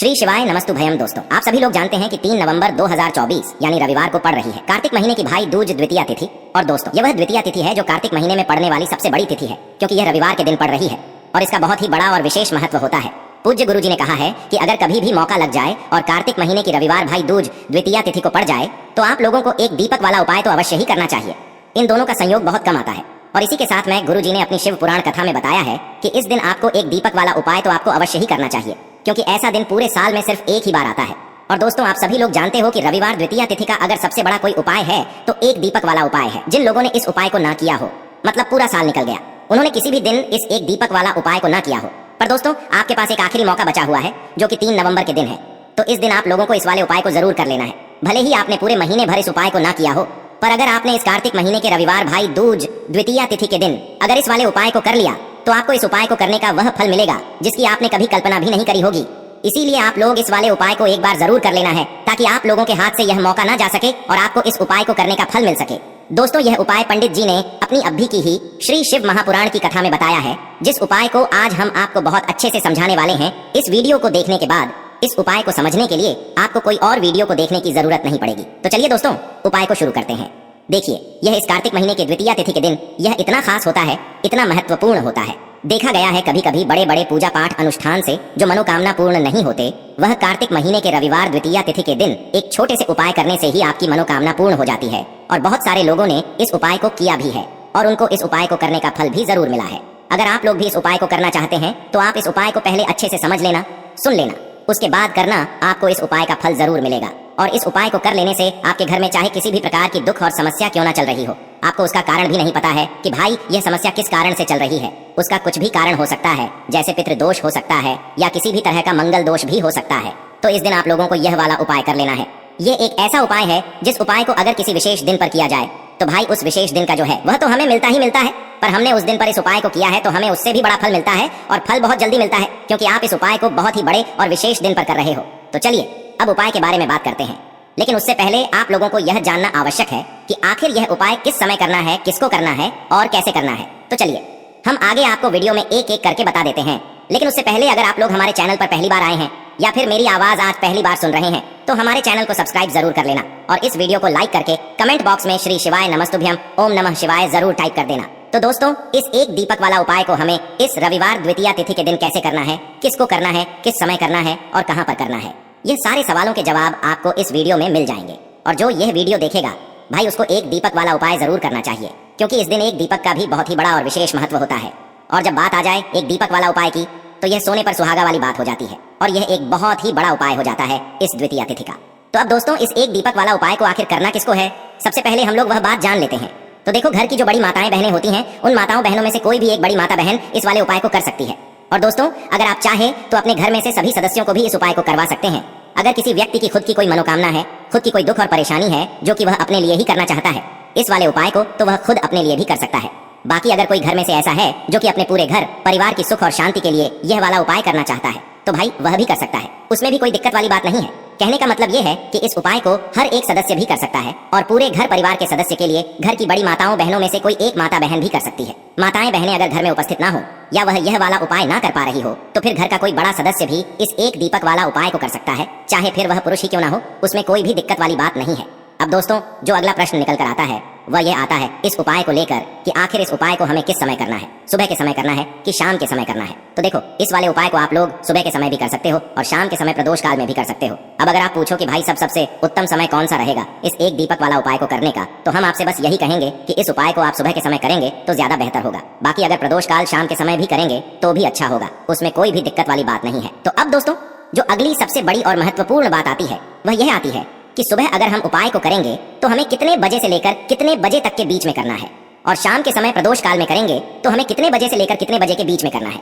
श्री शिवाय नमस्तुभयम। दोस्तों, आप सभी लोग जानते हैं कि 3 नवंबर 2024 यानी रविवार को पड़ रही है कार्तिक महीने की भाई दूज द्वितीया तिथि। और दोस्तों, यह वह द्वितीया तिथि है जो कार्तिक महीने में पड़ने वाली सबसे बड़ी तिथि है, क्योंकि यह रविवार के दिन पड़ रही है और इसका बहुत ही बड़ा और विशेष महत्व होता है। पूज्य गुरुजी ने कहा है कि अगर कभी भी मौका लग जाए और कार्तिक महीने की रविवार भाई दूज द्वितीया तिथि को पड़ जाए तो आप लोगों को एक दीपक वाला उपाय तो अवश्य ही करना चाहिए। इन दोनों का संयोग बहुत कम आता है और इसी के साथ में गुरुजी ने अपनी शिव पुराण कथा में बताया है कि इस दिन आपको एक दीपक वाला उपाय तो आपको अवश्य ही करना चाहिए, क्योंकि ऐसा दिन पूरे साल में सिर्फ एक ही बार आता है। और दोस्तों, आप सभी लोग जानते हो कि रविवार द्वितीया तिथि का अगर सबसे बड़ा कोई उपाय है तो एक दीपक वाला उपाय है। जिन लोगों ने इस उपाय को ना किया हो, मतलब पूरा साल निकल गया, उन्होंने किसी भी दिन इस एक दीपक वाला उपाय को ना किया हो, पर दोस्तों आपके पास एक आखिरी मौका बचा हुआ है जो कि 3 नवंबर के दिन है। तो इस दिन आप लोगों को इस वाले उपाय को जरूर कर लेना है। भले ही आपने पूरे महीने भर इस उपाय को ना किया हो, पर अगर आपने इस कार्तिक महीने के रविवार भाई दूज द्वितीया तिथि के दिन अगर इस वाले उपाय को कर लिया तो आपको इस उपाय को करने का वह फल मिलेगा जिसकी आपने कभी कल्पना भी नहीं करी होगी। इसीलिए आप लोग इस वाले उपाय को एक बार जरूर कर लेना है, ताकि आप लोगों के हाथ से यह मौका ना जा सके और आपको इस उपाय को करने का फल मिल सके। दोस्तों, यह उपाय पंडित जी ने अपनी अभी की ही श्री शिव महापुराण की कथा में बताया है, जिस उपाय को आज हम आपको बहुत अच्छे से समझाने वाले हैं। इस वीडियो को देखने के बाद इस उपाय को समझने के लिए आपको कोई और वीडियो को देखने की जरूरत नहीं पड़ेगी। तो चलिए दोस्तों, उपाय को शुरू करते हैं। देखिए, यह इस कार्तिक महीने के द्वितीया तिथि के दिन यह इतना खास होता है, इतना महत्वपूर्ण होता है। देखा गया है कभी कभी बड़े बड़े पूजा पाठ अनुष्ठान से जो मनोकामना पूर्ण नहीं होते, वह कार्तिक महीने के रविवार द्वितीया तिथि के दिन एक छोटे से उपाय करने से ही आपकी मनोकामना पूर्ण हो जाती है। और बहुत सारे लोगों ने इस उपाय को किया भी है और उनको इस उपाय को करने का फल भी जरूर मिला है। अगर आप लोग भी इस उपाय को करना चाहते हैं तो आप इस उपाय को पहले अच्छे से समझ लेना, सुन लेना, उसके बाद करना, आपको इस उपाय का फल जरूर मिलेगा। और इस उपाय को कर लेने से आपके घर में चाहे किसी भी प्रकार की दुख और समस्या क्यों ना चल रही हो, आपको उसका कारण भी नहीं पता है कि भाई यह समस्या किस कारण से चल रही है, उसका कुछ भी कारण हो सकता है, जैसे पितृदोष हो सकता है या किसी भी तरह का मंगल दोष भी हो सकता है, तो इस दिन आप लोगों को यह वाला उपाय कर लेना है। ये एक ऐसा उपाय है जिस उपाय को अगर किसी विशेष दिन पर किया जाए तो भाई उस विशेष दिन का जो है वह तो हमें मिलता ही मिलता है, पर हमने उस दिन पर इस उपाय को किया है तो हमें उससे भी बड़ा फल मिलता है और फल बहुत जल्दी मिलता है, क्योंकि आप इस उपाय को बहुत ही बड़े और विशेष दिन पर कर रहे हो। तो चलिए अब उपाय के बारे में बात करते हैं, लेकिन उससे पहले आप लोगों को यह जानना आवश्यक है कि आखिर यह उपाय किस समय करना है, किसको करना है और कैसे करना है। तो चलिए हम आगे आपको वीडियो में एक एक करके बता देते हैं, लेकिन उससे पहले अगर आप लोग हमारे चैनल पर पहली बार आए हैं या फिर मेरी आवाज आज पहली बार सुन रहे हैं तो हमारे चैनल को सब्सक्राइब जरूर कर लेना और इस वीडियो को लाइक करके कमेंट बॉक्स में श्री शिवाय नमस्तुभ्यम ओम नमः शिवाय जरूर टाइप कर देना। तो दोस्तों, इस एक दीपक वाला उपाय को हमें इस रविवार द्वितीया तिथि के दिन कैसे करना है, किसको करना है, किस समय करना है और कहां पर करना है, ये सारे सवालों के जवाब आपको इस वीडियो में मिल जाएंगे। और जो यह वीडियो देखेगा भाई उसको एक दीपक वाला उपाय जरूर करना चाहिए, क्योंकि इस दिन एक दीपक का भी बहुत ही बड़ा और विशेष महत्व होता है। और जब बात आ जाए एक दीपक वाला उपाय की तो यह सोने पर सुहागा वाली बात हो जाती है और यह एक बहुत ही बड़ा उपाय हो जाता है इस द्वितीया तिथि का। तो अब दोस्तों, इस एक दीपक वाला उपाय को आखिर करना किसको है, सबसे पहले हम लोग वह बात जान लेते हैं। तो देखो, घर की जो बड़ी माताएं बहनें होती हैं, उन माताओं बहनों में से कोई भी एक बड़ी माता बहन इस वाले उपाय को कर सकती है। और दोस्तों, अगर आप चाहें तो अपने घर में से सभी सदस्यों को भी इस उपाय को करवा सकते हैं। अगर किसी व्यक्ति की खुद की कोई मनोकामना है, खुद की कोई दुख और परेशानी है जो कि वह अपने लिए ही करना चाहता है इस वाले उपाय को, तो वह खुद अपने लिए भी कर सकता है। बाकी अगर कोई घर में से ऐसा है जो कि अपने पूरे घर परिवार की सुख और शांति के लिए यह वाला उपाय करना चाहता है तो भाई वह भी कर सकता है, उसमें भी कोई दिक्कत वाली बात नहीं है। कहने का मतलब यह है कि इस उपाय को हर एक सदस्य भी कर सकता है और पूरे घर परिवार के सदस्य के लिए घर की बड़ी माताओं बहनों में से कोई एक माता बहन भी कर सकती है। माताएं बहनें अगर घर में उपस्थित ना हो या वह यह वाला उपाय ना कर पा रही हो तो फिर घर का कोई बड़ा सदस्य भी इस एक दीपक वाला उपाय को कर सकता है, चाहे फिर वह पुरुष ही क्यों ना हो, उसमें कोई भी दिक्कत वाली बात नहीं है। अब दोस्तों, जो अगला प्रश्न निकल कर आता है वह यह आता है इस उपाय को लेकर कि आखिर इस उपाय को हमें किस समय करना है, सुबह के समय करना है कि शाम के समय करना है। तो देखो, इस वाले उपाय को आप लोग सुबह के समय भी कर सकते हो और शाम के समय प्रदोष काल में भी कर सकते हो। अब अगर आप पूछो कि भाई सबसे उत्तम समय कौन सा रहेगा इस एक दीपक वाला उपाय को करने का, तो हम आपसे बस यही कहेंगे कि इस उपाय को आप सुबह के समय करेंगे तो ज्यादा बेहतर होगा। बाकी अगर प्रदोष काल शाम के समय भी करेंगे तो भी अच्छा होगा, उसमें कोई भी दिक्कत वाली बात नहीं है। तो अब दोस्तों, जो अगली सबसे बड़ी और महत्वपूर्ण बात आती है वह यह आती है कि सुबह अगर हम उपाय को करेंगे तो हमें कितने बजे से लेकर कितने बजे तक के बीच में करना है, और शाम के समय प्रदोष काल में करेंगे तो हमें कितने बजे से लेकर कितने बजे के बीच में करना है।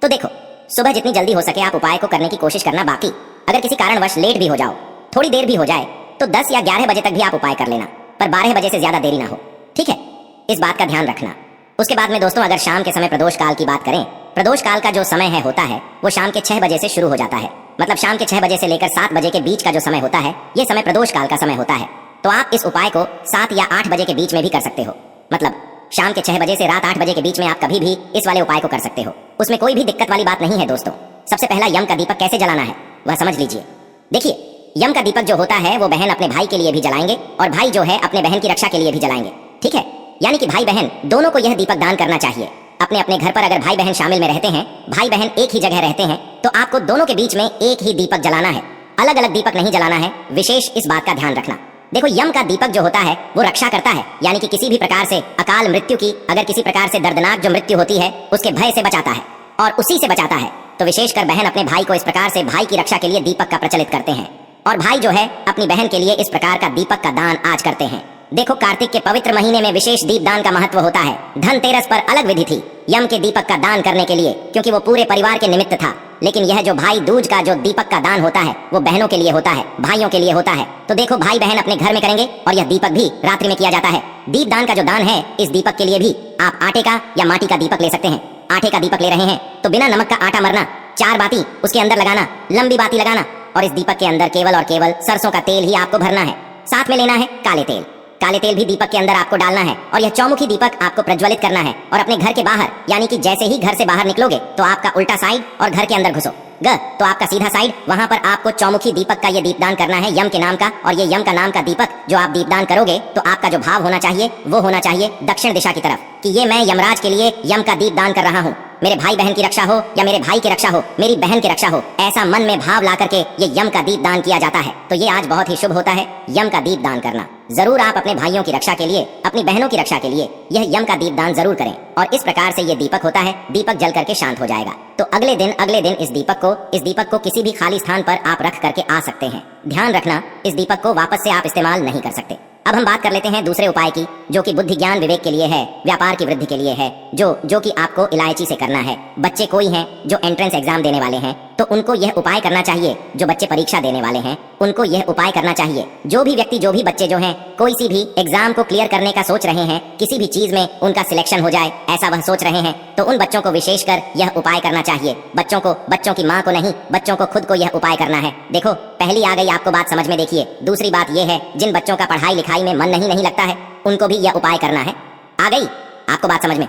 तो देखो, सुबह जितनी जल्दी हो सके आप उपाय को करने की कोशिश करना। बाकी अगर किसी कारणवश लेट भी हो जाओ, थोड़ी देर भी हो जाए, तो 10 या 11 बजे तक भी आप उपाय कर लेना, पर 12 बजे से ज्यादा देरी ना हो, ठीक है? इस बात का ध्यान रखना। उसके बाद में दोस्तों, अगर शाम के समय प्रदोष काल की बात करें, प्रदोष काल का जो समय है होता है वो शाम के 6 बजे से शुरू हो जाता है। मतलब शाम के 6 बजे से लेकर 7 बजे के बीच का जो समय होता है ये समय प्रदोष काल का समय होता है। तो आप इस उपाय को 7 या 8 बजे के बीच में भी कर सकते हो। मतलब शाम के 6 बजे से रात 8 बजे के बीच में आप कभी भी इस वाले उपाय को कर सकते हो, उसमें कोई भी दिक्कत वाली बात नहीं है। दोस्तों, सबसे पहला यम का दीपक कैसे जलाना है वह समझ लीजिए। देखिए, यम का दीपक जो होता है वो बहन अपने भाई के लिए भी जलाएंगे और भाई जो है अपने बहन की रक्षा के लिए भी जलाएंगे। ठीक है, यानी कि भाई बहन दोनों को यह दीपक दान करना चाहिए। अपने अपने घर पर अगर भाई बहन शामिल में रहते हैं, भाई बहन एक ही जगह रहते हैं, तो आपको दोनों के बीच में एक ही दीपक जलाना है, अलग अलग दीपक नहीं जलाना है। विशेष इस बात का ध्यान रखना। देखो, यम का दीपक जो होता है वो रक्षा करता है, यानी कि किसी भी प्रकार से अकाल मृत्यु की, अगर किसी प्रकार से दर्दनाक जो मृत्यु होती है उसके भय से बचाता है और उसी से बचाता है। तो विशेषकर बहन अपने भाई को इस प्रकार से भाई की रक्षा के लिए दीपक का प्रचलित करते हैं और भाई जो है अपनी बहन के लिए इस प्रकार का दीपक का दान आज करते हैं। देखो, कार्तिक के पवित्र महीने में विशेष दीपदान का महत्व होता है। धनतेरस पर अलग विधि थी यम के दीपक का दान करने के लिए, क्योंकि वो पूरे परिवार के निमित्त था। लेकिन यह जो भाई दूज का जो दीपक का दान होता है वो बहनों के लिए होता है, भाइयों के लिए होता है। तो देखो, भाई बहन अपने घर में करेंगे और यह दीपक भी रात्रि में किया जाता है। दीपदान का जो दान है, इस दीपक के लिए भी आप आटे का या माटी का दीपक ले सकते हैं। आटे का दीपक ले रहे हैं तो बिना नमक का आटा मरना, 4 बाती उसके अंदर लगाना, लंबी बाती लगाना और इस दीपक के अंदर केवल और केवल सरसों का तेल ही आपको भरना है। साथ में लेना है काले तेल। काले तेल भी दीपक के अंदर आपको डालना है और यह चौमुखी दीपक आपको प्रज्वलित करना है। और अपने घर के बाहर, यानी कि जैसे ही घर से बाहर निकलोगे तो आपका उल्टा साइड और घर के अंदर घुसो तो आपका सीधा साइड, वहां पर आपको चौमुखी दीपक का ये दीपदान करना है यम के नाम का। और ये यम का नाम का दीपक जो आप दीपदान करोगे तो आपका जो भाव होना चाहिए वो होना चाहिए दक्षिण दिशा की तरफ, कि ये मैं यमराज के लिए यम का दीपदान कर रहा हूँ। मेरे भाई बहन की रक्षा हो या मेरे भाई की रक्षा हो, मेरी बहन की रक्षा हो, ऐसा मन में भाव ला करके ये यम का दीप दान किया जाता है। तो ये आज बहुत ही शुभ होता है यम का दीप दान करना। जरूर आप अपने भाइयों की रक्षा के लिए, अपनी बहनों की रक्षा के लिए यह यम का दीप दान जरूर करें। और इस प्रकार से ये दीपक होता है, दीपक जल करके शांत हो जाएगा। तो अगले दिन इस दीपक को किसी भी खाली स्थान पर आप रख करके आ सकते हैं। ध्यान रखना, इस दीपक को वापस से आप इस्तेमाल नहीं कर सकते। अब हम बात कर लेते हैं दूसरे उपाय की, जो कि बुद्धि ज्ञान विवेक के लिए है, व्यापार की वृद्धि के लिए है, जो कि आपको इलायची से करना है। बच्चे कोई हैं जो एंट्रेंस एग्जाम देने वाले हैं तो उनको यह उपाय करना चाहिए। जो बच्चे परीक्षा देने वाले हैं उनको यह उपाय करना चाहिए। जो भी व्यक्ति, जो भी बच्चे जो हैं कोई सी भी एग्जाम को क्लियर करने का सोच रहे हैं, किसी भी चीज में उनका सिलेक्शन हो जाए ऐसा वह सोच रहे हैं, तो उन बच्चों को विशेषकर यह उपाय करना चाहिए। बच्चों की माँ को नहीं, बच्चों को खुद को यह उपाय करना है। देखो, पहली आ गई आपको बात समझ में। देखिए, दूसरी बात यह है, जिन बच्चों का पढ़ाई लिखाई में मन नहीं लगता है उनको भी यह उपाय करना है। आ गई आपको बात समझ में।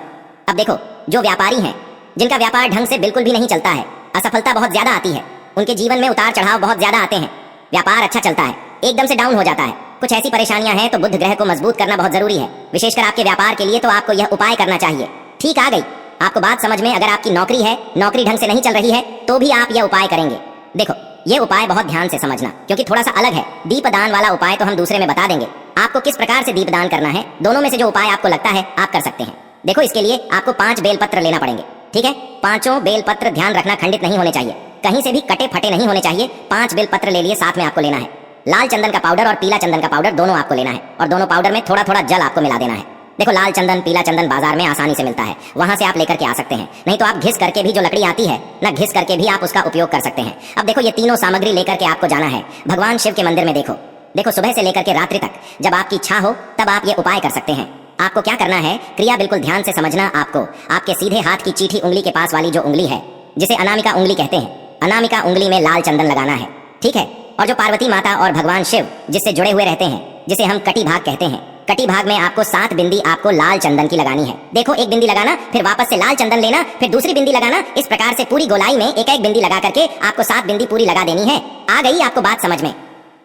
अब देखो, जो व्यापारी हैं, जिनका व्यापार ढंग से बिल्कुल भी नहीं चलता है, असफलता बहुत ज्यादा आती है, उनके जीवन में उतार चढ़ाव बहुत ज्यादा आते हैं, व्यापार अच्छा चलता है एकदम से डाउन हो जाता है, कुछ ऐसी परेशानियां हैं, तो बुध ग्रह को मजबूत करना बहुत जरूरी है, विशेषकर आपके व्यापार के लिए। तो आपको यह उपाय करना चाहिए। ठीक, आ गई आपको बात समझ में। अगर आपकी नौकरी है, नौकरी ढंग से नहीं चल रही है, तो भी आप यह उपाय करेंगे। देखो, ये उपाय बहुत ध्यान से समझना, क्योंकि थोड़ा सा अलग है। दीपदान वाला उपाय तो हम दूसरे में बता देंगे आपको किस प्रकार से दीपदान करना है। दोनों में से जो उपाय आपको लगता है आप कर सकते हैं। देखो, इसके लिए आपको 5 बेलपत्र लेना पड़ेंगे। ठीक है, 5 बेलपत्र, ध्यान रखना, खंडित नहीं होने चाहिए, कहीं से भी कटे फटे नहीं होने चाहिए। 5 बेलपत्र ले लिए, साथ में आपको लेना है लाल चंदन का पाउडर और पीला चंदन का पाउडर, दोनों आपको लेना है। और दोनों पाउडर में थोड़ा थोड़ा जल आपको मिला देना है। देखो, लाल चंदन पीला चंदन बाजार में आसानी से मिलता है, वहां से आप लेकर के आ सकते हैं। नहीं तो आप घिस करके भी, जो लकड़ी आती है ना, घिस करके भी आप उसका उपयोग कर सकते हैं। अब देखो, ये तीनों सामग्री लेकर के आपको जाना है भगवान शिव के मंदिर में। देखो, सुबह से लेकर के रात्रि तक, जब आपकी इच्छा हो तब आप ये उपाय कर सकते हैं। आपको क्या करना है, क्रिया बिल्कुल ध्यान से समझना। आपको आपके सीधे हाथ की चीठी उंगली के पास वाली जो उंगली है, जिसे अनामिका उंगली कहते हैं, अनामिका उंगली में लाल चंदन लगाना है। ठीक है, और जो पार्वती माता और भगवान शिव जिससे जुड़े हुए रहते हैं, जिसे हम कटी भाग कहते हैं, कटी भाग में आपको 7 बिंदी आपको लाल चंदन की लगानी है। देखो, एक बिंदी लगाना, फिर वापस से लाल चंदन लेना, फिर दूसरी बिंदी लगाना। इस प्रकार से पूरी गोलाई में एक एक बिंदी लगा करके आपको 7 बिंदी पूरी लगा देनी है। आ गई आपको बात समझ में।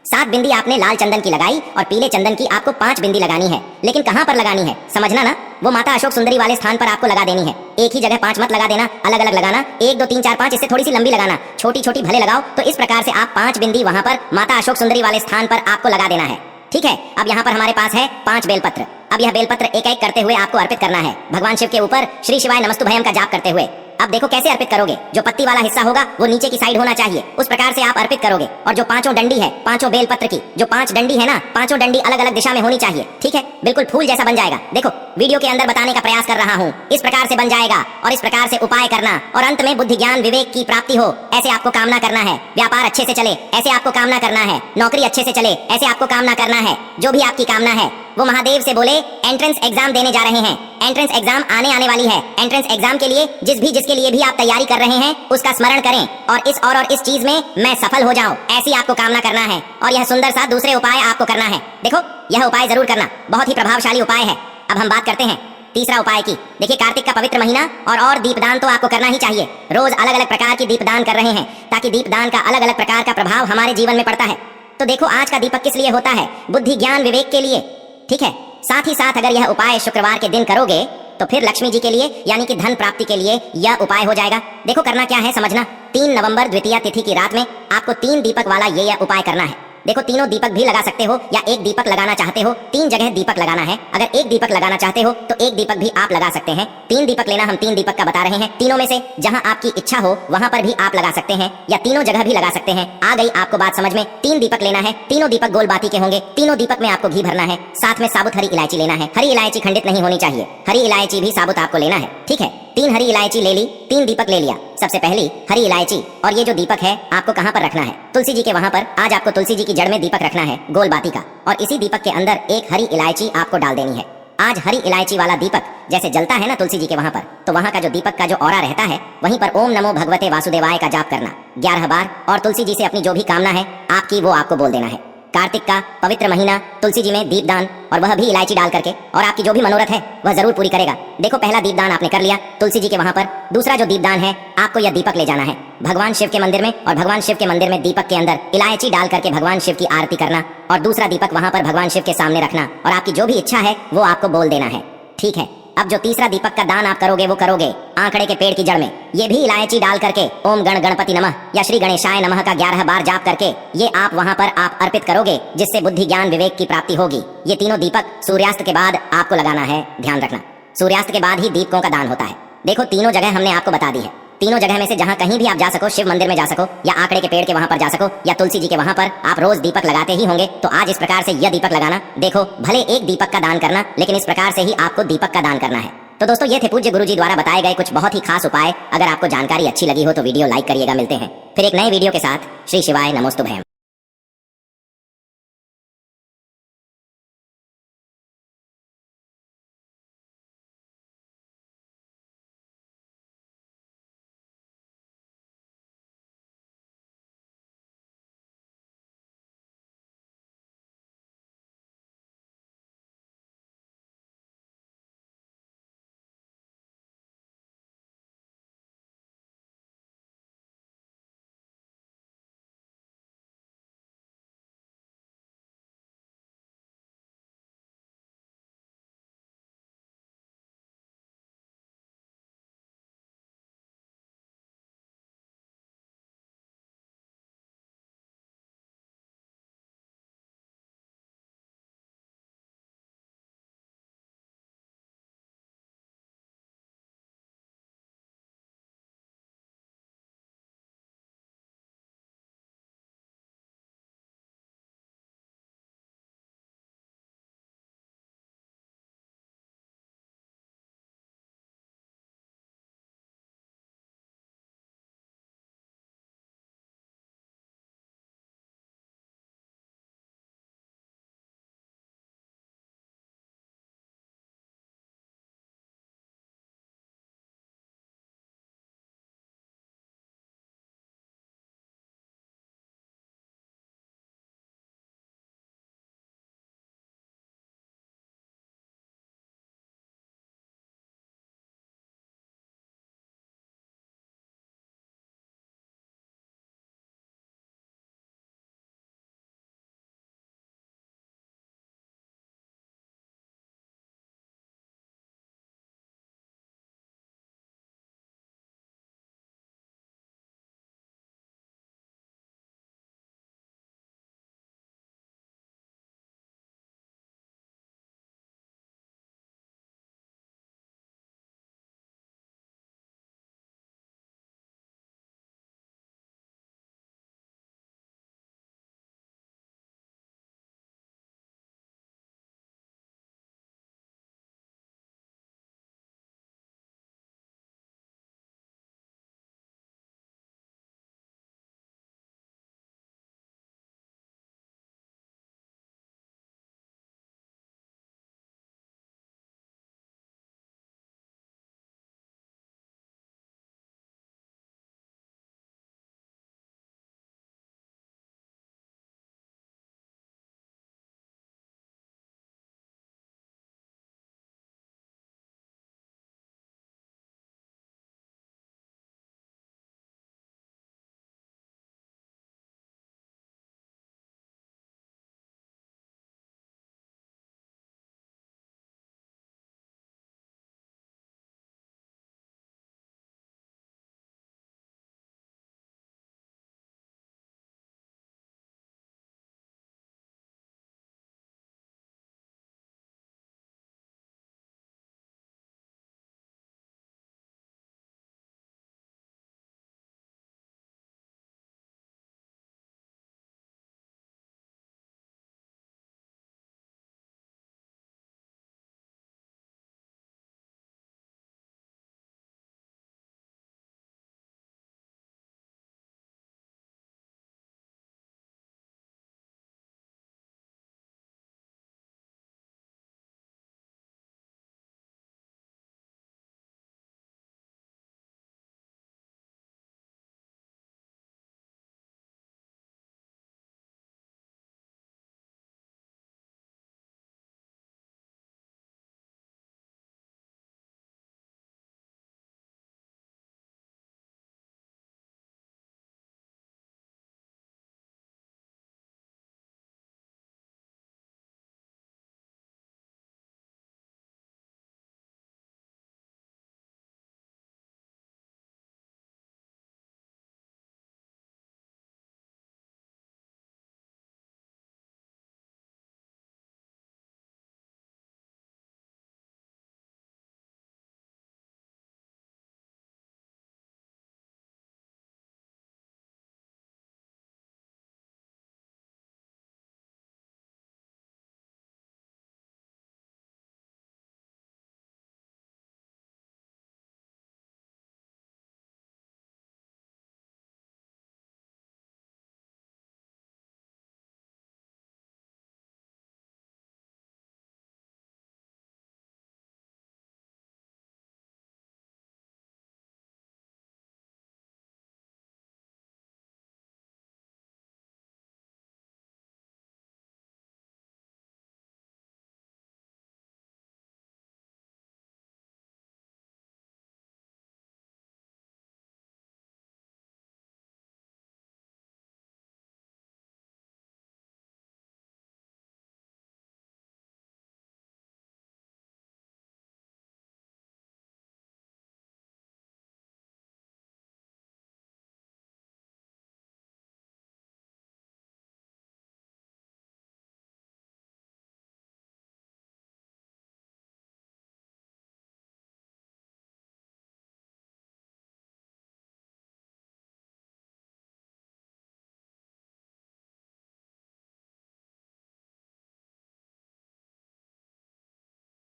7 बिंदी आपने लाल चंदन की लगाई और पीले चंदन की आपको 5 बिंदी लगानी है। लेकिन कहां पर लगानी है समझना ना, वो माता अशोक सुंदरी वाले स्थान पर आपको लगा देनी है। एक ही जगह 5 मत लगा देना, अलग अलग लगाना। 1 2 3 4 5, इससे थोड़ी सी लंबी लगाना, छोटी छोटी भले लगाओ। तो इस प्रकार से आप 5 बिंदी वहां पर माता अशोक सुंदरी वाले स्थान पर आपको लगा देना है। ठीक है, अब यहाँ पर हमारे पास है 5 बेलपत्र। अब यह बेलपत्र एक एक करते हुए आपको अर्पित करना है भगवान शिव के ऊपर, श्री शिवाय नमस्तुभयम का जाप करते हुए। अब देखो कैसे अर्पित करोगे, जो पत्ती वाला हिस्सा होगा वो नीचे की साइड होना चाहिए, उस प्रकार से आप अर्पित करोगे। और जो 5 डंडी है, 5 बेलपत्र की जो 5 डंडी है ना, 5 डंडी अलग अलग दिशा में होनी चाहिए। ठीक है, बिल्कुल फूल जैसा बन जाएगा। देखो, वीडियो के अंदर बताने का प्रयास कर रहा हूँ, इस प्रकार से बन जाएगा। और इस प्रकार से उपाय करना और अंत में बुद्धि ज्ञान विवेक की प्राप्ति हो, ऐसे आपको कामना करना है। व्यापार अच्छे से चले, ऐसे आपको कामना करना है। नौकरी अच्छे से चले, ऐसे आपको कामना करना है। जो भी आपकी कामना है वो महादेव से बोले। एंट्रेंस एग्जाम देने जा रहे हैं, एंट्रेंस एग्जाम आने वाली है। एंट्रेंस एग्जाम के लिए जिसके लिए भी आप तैयारी कर रहे हैं उसका स्मरण करें और इस चीज में मैं सफल हो जाऊं, ऐसी आपको कामना करना है। और यह सुंदर सा दूसरे उपाय आपको करना है। देखो, यह उपाय जरूर करना, बहुत ही प्रभावशाली उपाय है। अब हम बात करते हैं तीसरा उपाय की। देखिए कार्तिक का पवित्र महीना और दीपदान तो आपको करना ही चाहिए। रोज अलग अलग प्रकार की दीपदान कर रहे हैं ताकि दीपदान का अलग अलग प्रकार का प्रभाव हमारे जीवन में पड़ता है। तो देखो आज का दीपक किस लिए होता है? बुद्धि ज्ञान विवेक के लिए, ठीक है। साथ ही साथ अगर यह उपाय शुक्रवार के दिन करोगे तो फिर लक्ष्मी जी के लिए यानी कि धन प्राप्ति के लिए यह उपाय हो जाएगा। देखो करना क्या है समझना। 3 नवंबर द्वितीया तिथि की रात में आपको 3 दीपक वाला यह उपाय करना है। देखो तीनों दीपक भी लगा सकते हो या एक दीपक लगाना चाहते हो, 3 जगह दीपक लगाना है। अगर एक दीपक लगाना चाहते हो तो एक दीपक भी आप लगा सकते हैं। 3 दीपक लेना, हम 3 दीपक का बता रहे हैं। तीनों में से जहां आपकी इच्छा हो वहां पर भी आप लगा सकते हैं या तीनों जगह भी लगा सकते हैं। आ गई आपको बात समझ में। 3 दीपक लेना है, तीनों दीपक गोल बाती के होंगे। तीनों दीपक में आपको घी भरना है, साथ में साबुत हरी इलायची लेना है। हरी इलायची खंडित नहीं होनी चाहिए, हरी इलायची भी साबुत आपको लेना है, ठीक है। 3 हरी इलायची ले ली, 3 दीपक ले लिया। सबसे पहली हरी इलायची, और ये जो दीपक है आपको कहां पर रखना है? तुलसी जी के वहां पर। आज आपको तुलसी जी की जड़ में दीपक रखना है गोल बाती का, और इसी दीपक के अंदर एक हरी इलायची आपको डाल देनी है। आज हरी इलायची वाला दीपक जैसे जलता है ना तुलसी जी के वहां पर, तो वहां का जो दीपक का जो औरा रहता है वहीं पर ओम नमो भगवते वासुदेवाय का जाप करना 11 बार, और तुलसी जी से अपनी जो भी कामना है आपकी वो आपको बोल देना है। कार्तिक का पवित्र महीना, तुलसी जी में दीपदान, और वह भी इलायची डाल करके, और आपकी जो भी मनोरथ है वह जरूर पूरी करेगा। देखो पहला दीपदान आपने कर लिया तुलसी जी के वहां पर। दूसरा जो दीपदान है आपको यह दीपक ले जाना है भगवान शिव के मंदिर में, और भगवान शिव के मंदिर में दीपक के अंदर इलायची डाल करके भगवान शिव की आरती करना, और दूसरा दीपक वहां पर भगवान शिव के सामने रखना, और आपकी जो भी इच्छा है वो आपको बोल देना है, ठीक है। अब जो तीसरा दीपक का दान आप करोगे वो करोगे आंकड़े के पेड़ की जड़ में। ये भी इलायची डाल करके ओम गण गणपति नमः या श्री गणेशाय नमः का 11 बार जाप करके ये आप वहां पर आप अर्पित करोगे, जिससे बुद्धि ज्ञान विवेक की प्राप्ति होगी। ये तीनों दीपक सूर्यास्त के बाद आपको लगाना है, ध्यान रखना। सूर्यास्त के बाद ही दीपकों का दान होता है। देखो तीनों जगह हमने आपको बता दी है। तीनों जगह में से जहां कहीं भी आप जा सको, शिव मंदिर में जा सको या आंकड़े के पेड़ के वहां पर जा सको या तुलसी जी के वहां पर, आप रोज दीपक लगाते ही होंगे। तो आज इस प्रकार से यह दीपक लगाना। देखो भले एक दीपक का दान करना, लेकिन इस प्रकार से ही आपको दीपक का दान करना है। तो दोस्तों ये थे पूज्य गुरुजी द्वारा बताए गए कुछ बहुत ही खास उपाय। अगर आपको जानकारी अच्छी लगी हो तो वीडियो लाइक करिएगा। मिलते हैं फिर एक नए वीडियो के साथ। श्री शिवाय नमोस्तुभयम्।